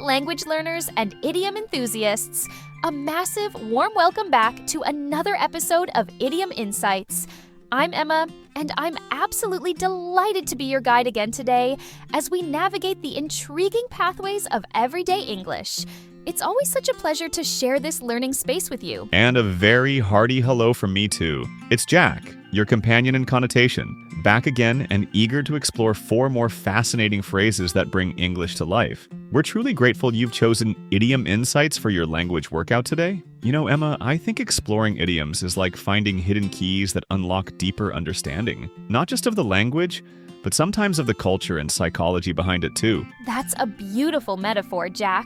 language learners and idiom enthusiasts. A massive, warm welcome back to another episode of Idiom Insights. I'm Emma, and I'm absolutely delighted to be your guide again today as we navigate the intriguing pathways of everyday English. It's always such a pleasure to share this learning space with you. And a very hearty hello from me too. It's Jack, your companion in connotation, back again and eager to explore 4 more fascinating phrases that bring English to life. We're truly grateful you've chosen Idiom Insights for your language workout today. You know, Emma, I think exploring idioms is like finding hidden keys that unlock deeper understanding, not just of the language, but sometimes of the culture and psychology behind it too. That's a beautiful metaphor, Jack.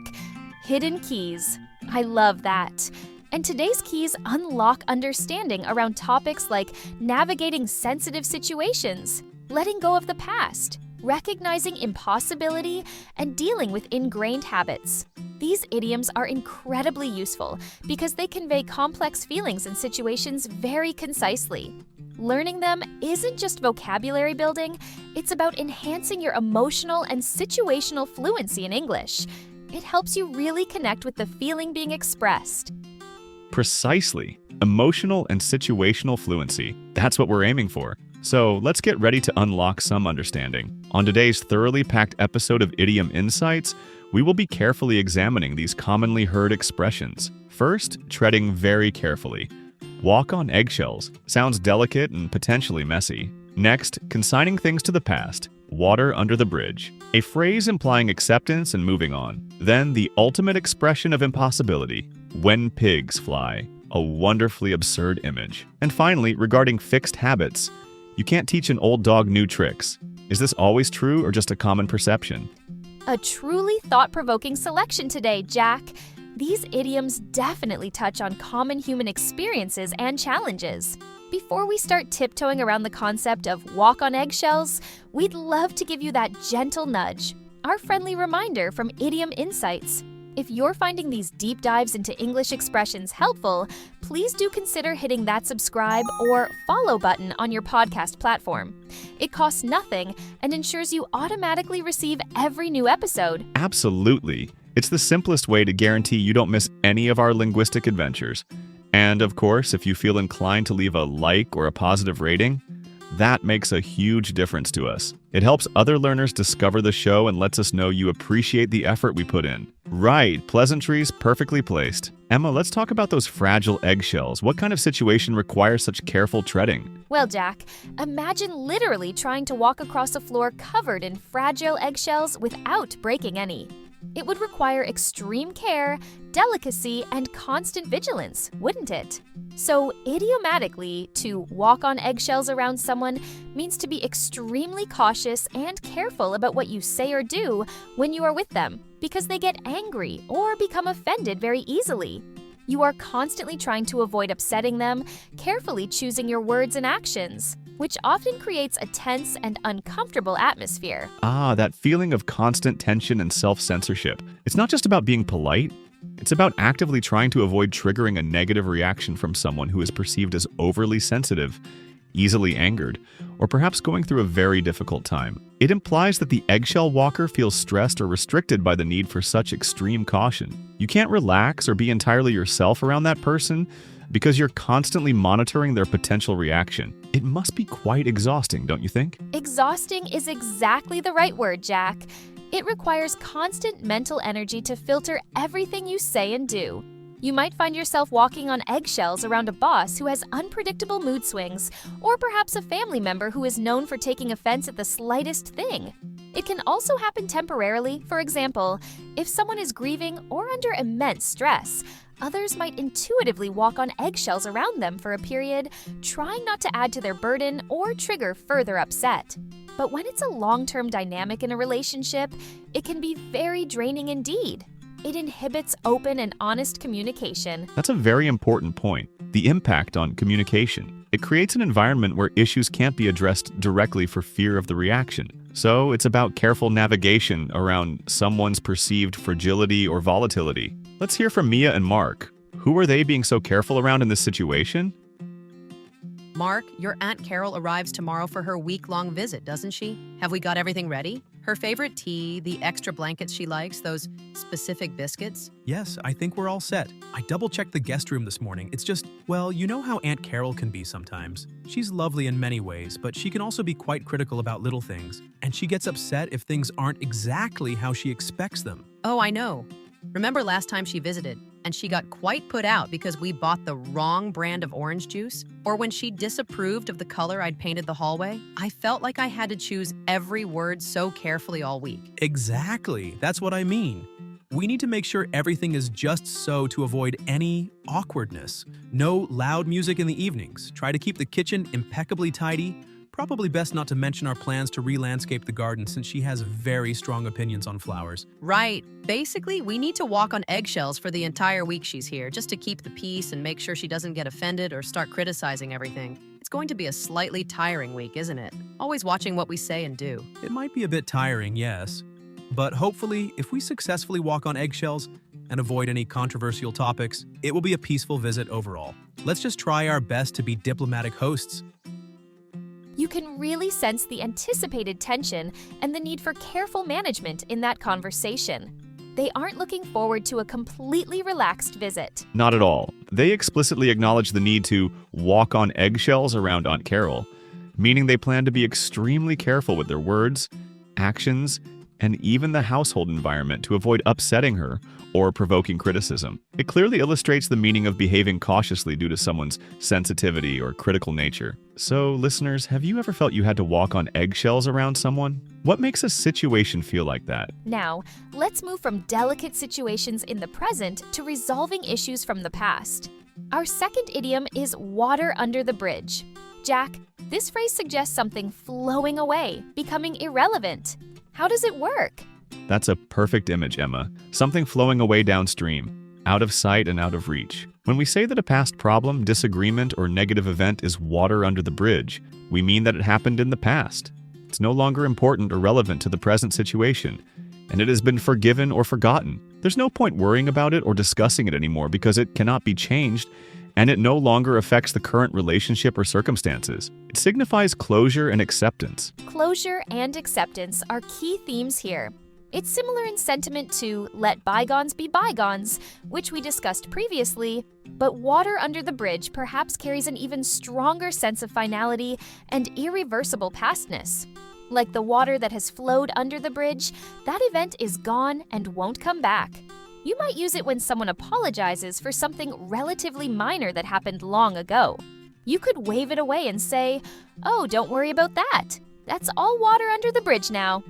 Hidden keys. I love that. And today's keys unlock understanding around topics like navigating sensitive situations, letting go of the past, recognizing impossibility, and dealing with ingrained habits. These idioms are incredibly useful because they convey complex feelings and situations very concisely. Learning them isn't just vocabulary building, it's about enhancing your emotional and situational fluency in English. It helps you really connect with the feeling being expressed. Precisely. Emotional and situational fluency. That's what we're aiming for. So let's get ready to unlock some understanding. On today's thoroughly packed episode of Idiom Insights, we will be carefully examining these commonly heard expressions. First, treading very carefully. Walk on eggshells. Sounds delicate and potentially messy. Next, consigning things to the past. Water under the bridge. A phrase implying acceptance and moving on. Then the ultimate expression of impossibility. When pigs fly. A wonderfully absurd image. And finally, regarding fixed habits. You can't teach an old dog new tricks. Is this always true or just a common perception? A truly thought-provoking selection today, Jack. These idioms definitely touch on common human experiences and challenges. Before we start tiptoeing around the concept of walk on eggshells, we'd love to give you that gentle nudge, our friendly reminder from Idiom Insights. If you're finding these deep dives into English expressions helpful, please do consider hitting that subscribe or follow button on your podcast platform. It costs nothing and ensures you automatically receive every new episode. Absolutely. It's the simplest way to guarantee you don't miss any of our linguistic adventures. And of course, if you feel inclined to leave a like or a positive rating, that makes a huge difference to us. It helps other learners discover the show and lets us know you appreciate the effort we put in. Right, pleasantries perfectly placed. Emma, let's talk about those fragile eggshells. What kind of situation requires such careful treading? Well, Jack, imagine literally trying to walk across a floor covered in fragile eggshells without breaking any. It would require extreme care, delicacy, and constant vigilance, wouldn't it? So, idiomatically, to walk on eggshells around someone means to be extremely cautious and careful about what you say or do when you are with them, because they get angry or become offended very easily. You are constantly trying to avoid upsetting them, carefully choosing your words and actions, which often creates a tense and uncomfortable atmosphere. That feeling of constant tension and self-censorship. It's not just about being polite. It's about actively trying to avoid triggering a negative reaction from someone who is perceived as overly sensitive, easily angered, or perhaps going through a very difficult time. It implies that the eggshell walker feels stressed or restricted by the need for such extreme caution. You can't relax or be entirely yourself around that person because you're constantly monitoring their potential reaction. It must be quite exhausting, don't you think? Exhausting is exactly the right word, Jack. It requires constant mental energy to filter everything you say and do. You might find yourself walking on eggshells around a boss who has unpredictable mood swings, or perhaps a family member who is known for taking offense at the slightest thing. It can also happen temporarily. For example, if someone is grieving or under immense stress, others might intuitively walk on eggshells around them for a period, trying not to add to their burden or trigger further upset. But when it's a long-term dynamic in a relationship, it can be very draining indeed. It inhibits open and honest communication. That's a very important point. The impact on communication. It creates an environment where issues can't be addressed directly for fear of the reaction. So it's about careful navigation around someone's perceived fragility or volatility. Let's hear from Mia and Mark. Who are they being so careful around in this situation? Mark, your Aunt Carol arrives tomorrow for her week-long visit, doesn't she? Have we got everything ready? Her favorite tea, the extra blankets she likes, those specific biscuits. Yes, I think we're all set. I double-checked the guest room this morning. It's just, well, you know how Aunt Carol can be sometimes. She's lovely in many ways, but she can also be quite critical about little things. And she gets upset if things aren't exactly how she expects them. Oh, I know. Remember last time she visited, and she got quite put out because we bought the wrong brand of orange juice? Or when she disapproved of the color I'd painted the hallway? I felt like I had to choose every word so carefully all week. Exactly. That's what I mean. We need to make sure everything is just so to avoid any awkwardness. No loud music in the evenings. Try to keep the kitchen impeccably tidy. Probably best not to mention our plans to re-landscape the garden since she has very strong opinions on flowers. Right. Basically, we need to walk on eggshells for the entire week she's here, just to keep the peace and make sure she doesn't get offended or start criticizing everything. It's going to be a slightly tiring week, isn't it? Always watching what we say and do. It might be a bit tiring, yes. But hopefully, if we successfully walk on eggshells and avoid any controversial topics, it will be a peaceful visit overall. Let's just try our best to be diplomatic hosts. You can really sense the anticipated tension and the need for careful management in that conversation. They aren't looking forward to a completely relaxed visit. Not at all. They explicitly acknowledge the need to walk on eggshells around Aunt Carol, meaning they plan to be extremely careful with their words, actions, and even the household environment to avoid upsetting her or provoking criticism. It clearly illustrates the meaning of behaving cautiously due to someone's sensitivity or critical nature. So, listeners, have you ever felt you had to walk on eggshells around someone? What makes a situation feel like that? Now, let's move from delicate situations in the present to resolving issues from the past. Our second idiom is water under the bridge. Jack, this phrase suggests something flowing away, becoming irrelevant. How does it work? That's a perfect image, Emma. Something flowing away downstream, out of sight and out of reach. When we say that a past problem, disagreement, or negative event is water under the bridge, we mean that it happened in the past. It's no longer important or relevant to the present situation, and it has been forgiven or forgotten. There's no point worrying about it or discussing it anymore because it cannot be changed, and it no longer affects the current relationship or circumstances. It signifies closure and acceptance. Closure and acceptance are key themes here. It's similar in sentiment to let bygones be bygones, which we discussed previously, but water under the bridge perhaps carries an even stronger sense of finality and irreversible pastness. Like the water that has flowed under the bridge, that event is gone and won't come back. You might use it when someone apologizes for something relatively minor that happened long ago. You could wave it away and say, "Oh, don't worry about that. That's all water under the bridge now."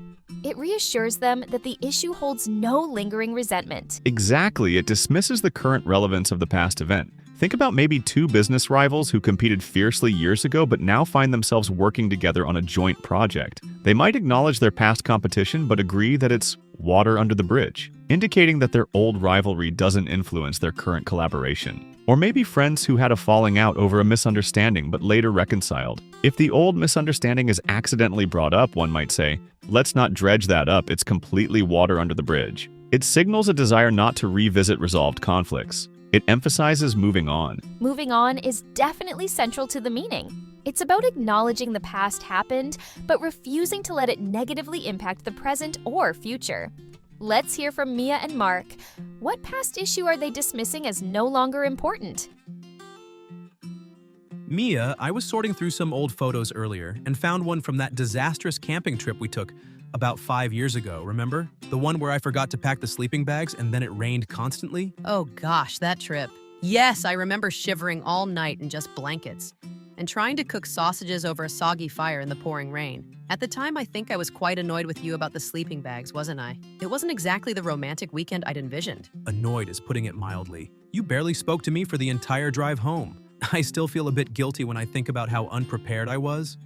It reassures them that the issue holds no lingering resentment. Exactly, it dismisses the current relevance of the past event. Think about maybe two business rivals who competed fiercely years ago but now find themselves working together on a joint project. They might acknowledge their past competition but agree that it's water under the bridge, indicating that their old rivalry doesn't influence their current collaboration. Or maybe friends who had a falling out over a misunderstanding but later reconciled. If the old misunderstanding is accidentally brought up, one might say, "Let's not dredge that up, it's completely water under the bridge." It signals a desire not to revisit resolved conflicts. It emphasizes moving on. Moving on is definitely central to the meaning. It's about acknowledging the past happened, but refusing to let it negatively impact the present or future. Let's hear from Mia and Mark. What past issue are they dismissing as no longer important? Mia, I was sorting through some old photos earlier and found one from that disastrous camping trip we took about 5 years ago, remember? The one where I forgot to pack the sleeping bags and then it rained constantly? Oh gosh, that trip. Yes, I remember shivering all night in just blankets and trying to cook sausages over a soggy fire in the pouring rain. At the time, I think I was quite annoyed with you about the sleeping bags, wasn't I? It wasn't exactly the romantic weekend I'd envisioned. Annoyed is putting it mildly. You barely spoke to me for the entire drive home. I still feel a bit guilty when I think about how unprepared I was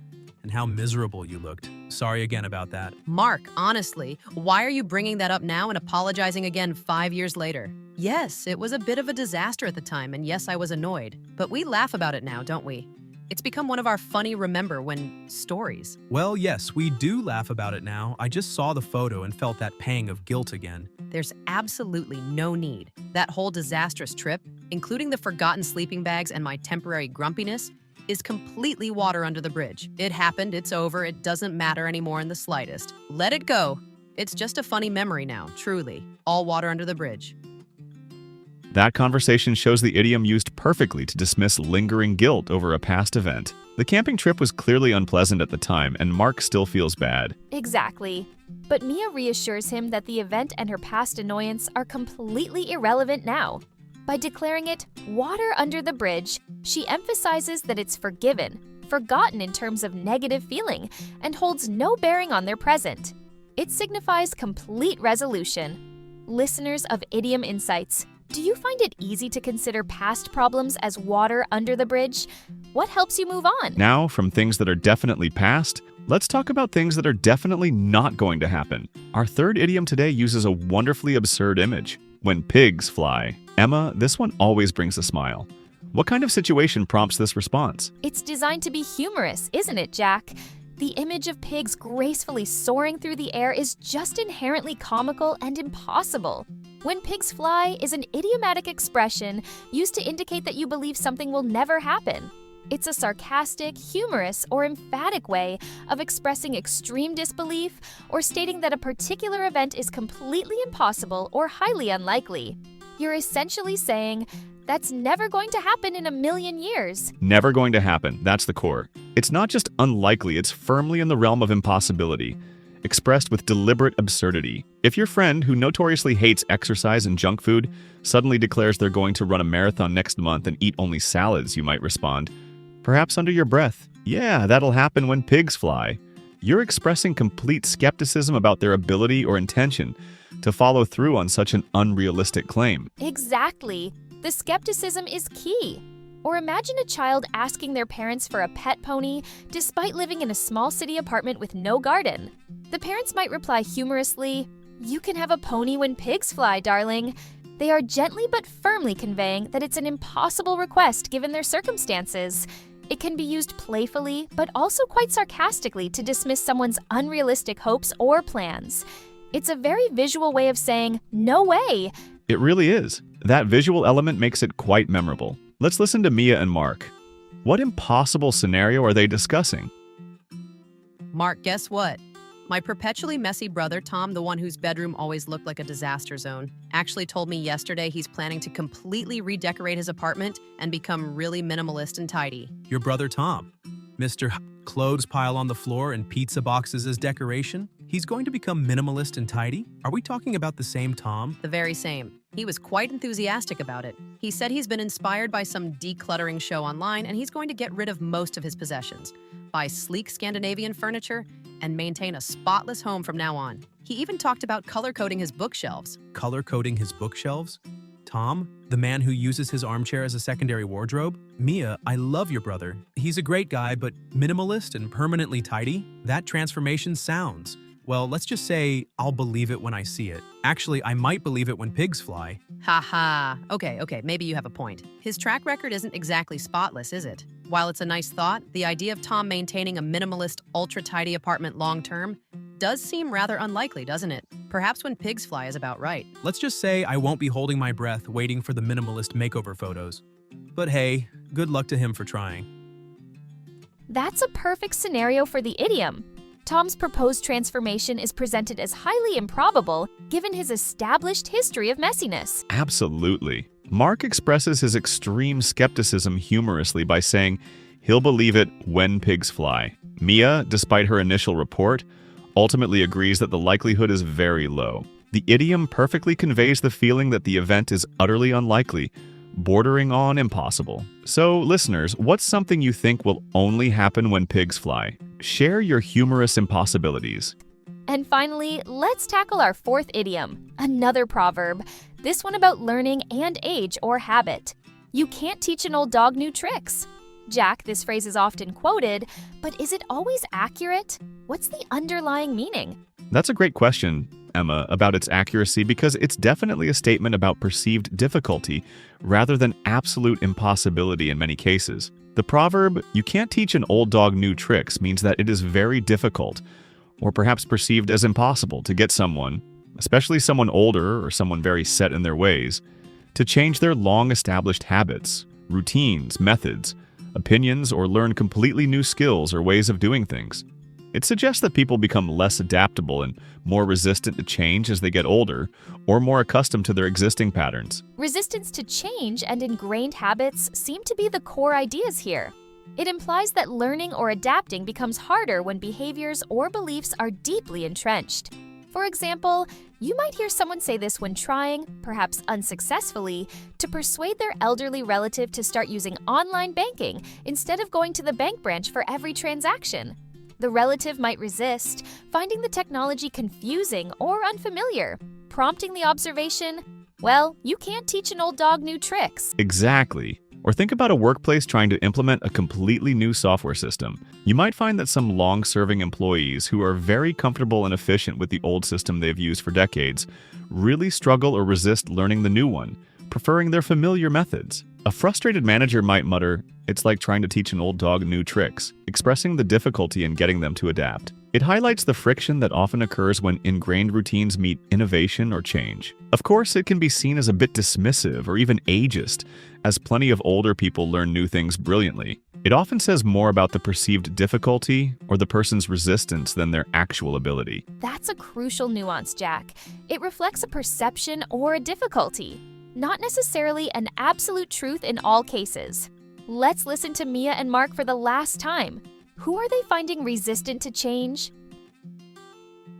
and how miserable you looked. Sorry again about that. Mark, honestly, why are you bringing that up now and apologizing again 5 years later? Yes, it was a bit of a disaster at the time, and yes, I was annoyed. But we laugh about it now, don't we? It's become one of our funny remember when stories. Well, yes, we do laugh about it now. I just saw the photo and felt that pang of guilt again. There's absolutely no need. That whole disastrous trip, including the forgotten sleeping bags and my temporary grumpiness, is completely water under the bridge. It happened, it's over, it doesn't matter anymore in the slightest. Let it go. It's just a funny memory now, truly. All water under the bridge. That conversation shows the idiom used perfectly to dismiss lingering guilt over a past event. The camping trip was clearly unpleasant at the time, and Mark still feels bad. Exactly. But Mia reassures him that the event and her past annoyance are completely irrelevant now. By declaring it water under the bridge, she emphasizes that it's forgiven, forgotten in terms of negative feeling, and holds no bearing on their present. It signifies complete resolution. Listeners of Idiom Insights, do you find it easy to consider past problems as water under the bridge? What helps you move on? Now, from things that are definitely past, let's talk about things that are definitely not going to happen. Our third idiom today uses a wonderfully absurd image. When pigs fly. Emma, this one always brings a smile. What kind of situation prompts this response? It's designed to be humorous, isn't it, Jack? The image of pigs gracefully soaring through the air is just inherently comical and impossible. When pigs fly is an idiomatic expression used to indicate that you believe something will never happen. It's a sarcastic, humorous, or emphatic way of expressing extreme disbelief or stating that a particular event is completely impossible or highly unlikely. You're essentially saying, that's never going to happen in a million years. Never going to happen, that's the core. It's not just unlikely, it's firmly in the realm of impossibility, expressed with deliberate absurdity. If your friend, who notoriously hates exercise and junk food, suddenly declares they're going to run a marathon next month and eat only salads, you might respond, perhaps under your breath, yeah, that'll happen when pigs fly. You're expressing complete skepticism about their ability or intention to follow through on such an unrealistic claim. Exactly. The skepticism is key. Or imagine a child asking their parents for a pet pony despite living in a small city apartment with no garden. The parents might reply humorously, "You can have a pony when pigs fly, darling." They are gently but firmly conveying that it's an impossible request given their circumstances. It can be used playfully, but also quite sarcastically to dismiss someone's unrealistic hopes or plans. It's a very visual way of saying, "No way." It really is. That visual element makes it quite memorable. Let's listen to Mia and Mark. What impossible scenario are they discussing? Mark, guess what? My perpetually messy brother, Tom, the one whose bedroom always looked like a disaster zone, actually told me yesterday he's planning to completely redecorate his apartment and become really minimalist and tidy. Your brother Tom. Mr. Clothes pile on the floor and pizza boxes as decoration? He's going to become minimalist and tidy? Are we talking about the same Tom? The very same. He was quite enthusiastic about it. He said he's been inspired by some decluttering show online and he's going to get rid of most of his possessions, buy sleek Scandinavian furniture, and maintain a spotless home from now on. He even talked about color-coding his bookshelves. Color-coding his bookshelves? Tom, the man who uses his armchair as a secondary wardrobe? Mia, I love your brother. He's a great guy, but minimalist and permanently tidy? That transformation sounds... Well, let's just say I'll believe it when I see it. Actually, I might believe it when pigs fly. Haha. Okay, maybe you have a point. His track record isn't exactly spotless, is it? While it's a nice thought, the idea of Tom maintaining a minimalist, ultra-tidy apartment long-term does seem rather unlikely, doesn't it? Perhaps when pigs fly is about right. Let's just say I won't be holding my breath waiting for the minimalist makeover photos. But hey, good luck to him for trying. That's a perfect scenario for the idiom. Tom's proposed transformation is presented as highly improbable given his established history of messiness. Absolutely. Mark expresses his extreme skepticism humorously by saying he'll believe it when pigs fly. Mia, despite her initial report, ultimately agrees that the likelihood is very low. The idiom perfectly conveys the feeling that the event is utterly unlikely, bordering on impossible. So, listeners, what's something you think will only happen when pigs fly? Share your humorous impossibilities. And finally, let's tackle our fourth idiom, another proverb, this one about learning and age or habit. You can't teach an old dog new tricks. Jack, this phrase is often quoted, but is it always accurate? What's the underlying meaning? That's a great question, Emma, about its accuracy because it's definitely a statement about perceived difficulty rather than absolute impossibility in many cases. The proverb, "you can't teach an old dog new tricks," means that it is very difficult, or perhaps perceived as impossible, to get someone, especially someone older or someone very set in their ways, to change their long-established habits, routines, methods, opinions, or learn completely new skills or ways of doing things. It suggests that people become less adaptable and more resistant to change as they get older, or more accustomed to their existing patterns. Resistance to change and ingrained habits seem to be the core ideas here. It implies that learning or adapting becomes harder when behaviors or beliefs are deeply entrenched. For example, you might hear someone say this when trying, perhaps unsuccessfully, to persuade their elderly relative to start using online banking instead of going to the bank branch for every transaction. The relative might resist, finding the technology confusing or unfamiliar, prompting the observation, "Well, you can't teach an old dog new tricks." Exactly. Or think about a workplace trying to implement a completely new software system. You might find that some long-serving employees who are very comfortable and efficient with the old system they've used for decades really struggle or resist learning the new one, preferring their familiar methods. A frustrated manager might mutter, "It's like trying to teach an old dog new tricks," expressing the difficulty in getting them to adapt. It highlights the friction that often occurs when ingrained routines meet innovation or change. Of course, it can be seen as a bit dismissive or even ageist, as plenty of older people learn new things brilliantly. It often says more about the perceived difficulty or the person's resistance than their actual ability. That's a crucial nuance, Jack. It reflects a perception or a difficulty, not necessarily an absolute truth in all cases. Let's listen to Mia and Mark for the last time. Who are they finding resistant to change?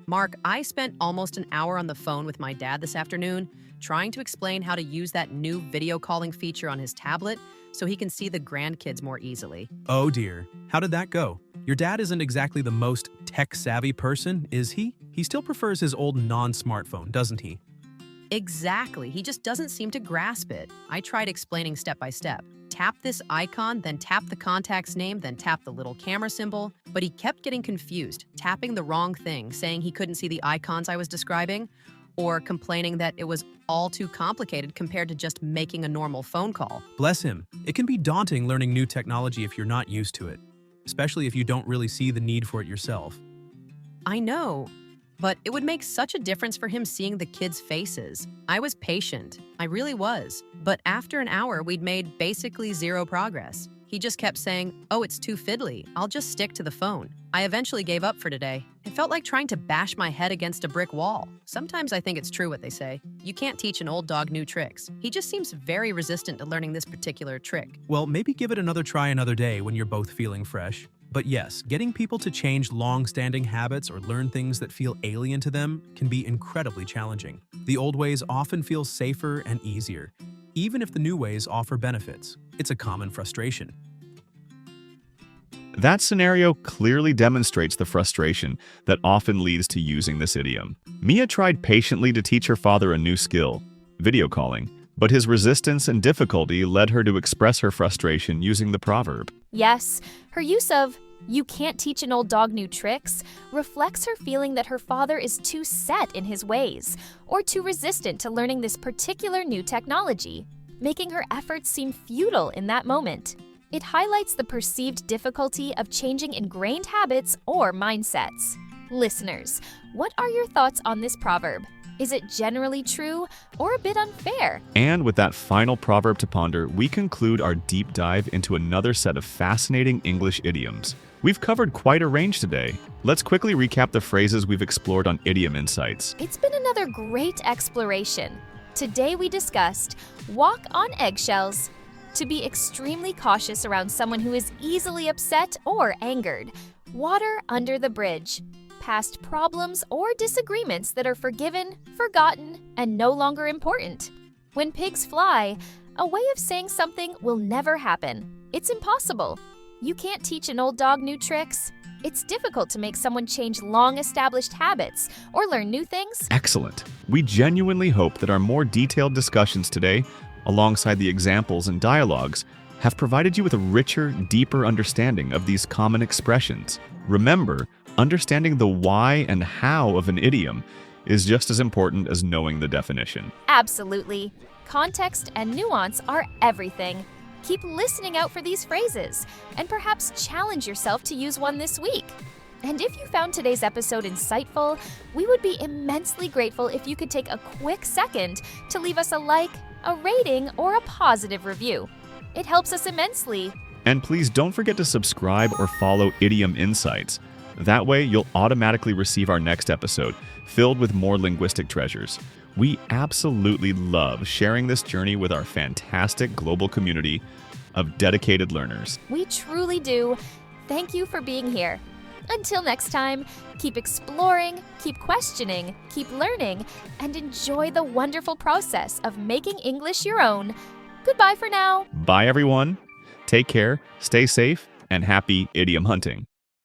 Mark, I spent almost an hour on the phone with my dad this afternoon, trying to explain how to use that new video calling feature on his tablet so he can see the grandkids more easily. Oh dear, how did that go? Your dad isn't exactly the most tech-savvy person, is he? He still prefers his old non-smartphone, doesn't he? Exactly, he just doesn't seem to grasp it. I tried explaining step by step. Tap this icon, then tap the contact's name, then tap the little camera symbol. But he kept getting confused, tapping the wrong thing, saying he couldn't see the icons I was describing, or complaining that it was all too complicated compared to just making a normal phone call. Bless him. It can be daunting learning new technology if you're not used to it, especially if you don't really see the need for it yourself. I know, but it would make such a difference for him seeing the kids' faces. I was patient. I really was. But after an hour, we'd made basically zero progress. He just kept saying, "Oh, it's too fiddly. I'll just stick to the phone." I eventually gave up for today. It felt like trying to bash my head against a brick wall. Sometimes I think it's true what they say. You can't teach an old dog new tricks. He just seems very resistant to learning this particular trick. Well, maybe give it another try another day when you're both feeling fresh. But yes, getting people to change long-standing habits or learn things that feel alien to them can be incredibly challenging. The old ways often feel safer and easier, even if the new ways offer benefits. It's a common frustration. That scenario clearly demonstrates the frustration that often leads to using this idiom. Mia tried patiently to teach her father a new skill, video calling, but his resistance and difficulty led her to express her frustration using the proverb. Yes, her use of "you can't teach an old dog new tricks" reflects her feeling that her father is too set in his ways or too resistant to learning this particular new technology, making her efforts seem futile in that moment. It highlights the perceived difficulty of changing ingrained habits or mindsets. Listeners, what are your thoughts on this proverb? Is it generally true or a bit unfair? And with that final proverb to ponder, we conclude our deep dive into another set of fascinating English idioms. We've covered quite a range today. Let's quickly recap the phrases we've explored on Idiom Insights. It's been another great exploration. Today we discussed walk on eggshells, to be extremely cautious around someone who is easily upset or angered, water under the bridge, past problems or disagreements that are forgiven, forgotten, and no longer important. When pigs fly, a way of saying something will never happen. It's impossible. You can't teach an old dog new tricks. It's difficult to make someone change long-established habits or learn new things. Excellent. We genuinely hope that our more detailed discussions today, alongside the examples and dialogues, have provided you with a richer, deeper understanding of these common expressions. Remember, understanding the why and how of an idiom is just as important as knowing the definition. Absolutely. Context and nuance are everything. Keep listening out for these phrases, and perhaps challenge yourself to use one this week. And if you found today's episode insightful, we would be immensely grateful if you could take a quick second to leave us a like, a rating, or a positive review. It helps us immensely. And please don't forget to subscribe or follow Idiom Insights. That way, you'll automatically receive our next episode, filled with more linguistic treasures. We absolutely love sharing this journey with our fantastic global community of dedicated learners. We truly do. Thank you for being here. Until next time, keep exploring, keep questioning, keep learning, and enjoy the wonderful process of making English your own. Goodbye for now. Bye, everyone. Take care, stay safe, and happy idiom hunting.